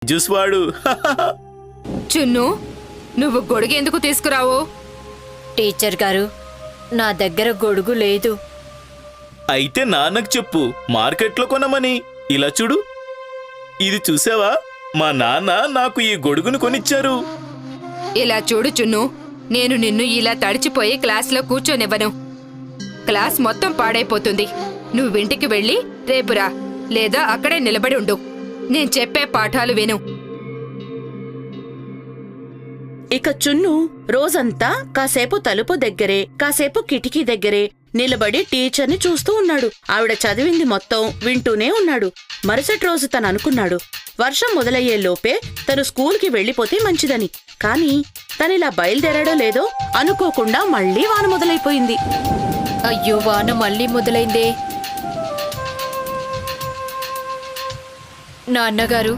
Juice వాడు. చున్ను, నువ్వు గొడుగు ఎందుకు తీసుకురావు? టీచర్ గారు, నా దగ్గర గొడుగు లేదు. అయితే నాన్నకు చెప్పు మార్కెట్లో కొనమని. ఇలా చూడు, ఇది చూసావా, మా నాన్న నాకు ఈ గొడుగును కొనిచ్చారు. ఇలా చూడు చున్ను, నేను నిన్ను ఇలా తడిచిపోయి క్లాస్లో కూర్చోనివ్వను. క్లాస్ మొత్తం పాడైపోతుంది. నువ్వింటికి వెళ్ళి రేపురా, లేదా అక్కడే నిలబడి ఉండు. నేను చెప్పే పాఠాలు విను. ఇక చున్ను రోజంతా కాసేపు తలుపు దగ్గరే, కాసేపు కిటికీ దగ్గరే నిలబడి టీచర్ని చూస్తూ ఉన్నాడు. ఆవిడ చదివింది మొత్తం వింటూనే ఉన్నాడు. మరుసటి రోజు తను అనుకున్నాడు, వర్షం మొదలయ్యే లోపే తను స్కూల్కి వెళ్లిపోతే మంచిదని. కాని తనిలా బయలుదేరాడో లేదో అనుకోకుండా మళ్లీ వాన మొదలైపోయింది. అయ్యో, వాన మళ్ళీ మొదలైందే. నాన్నగారు,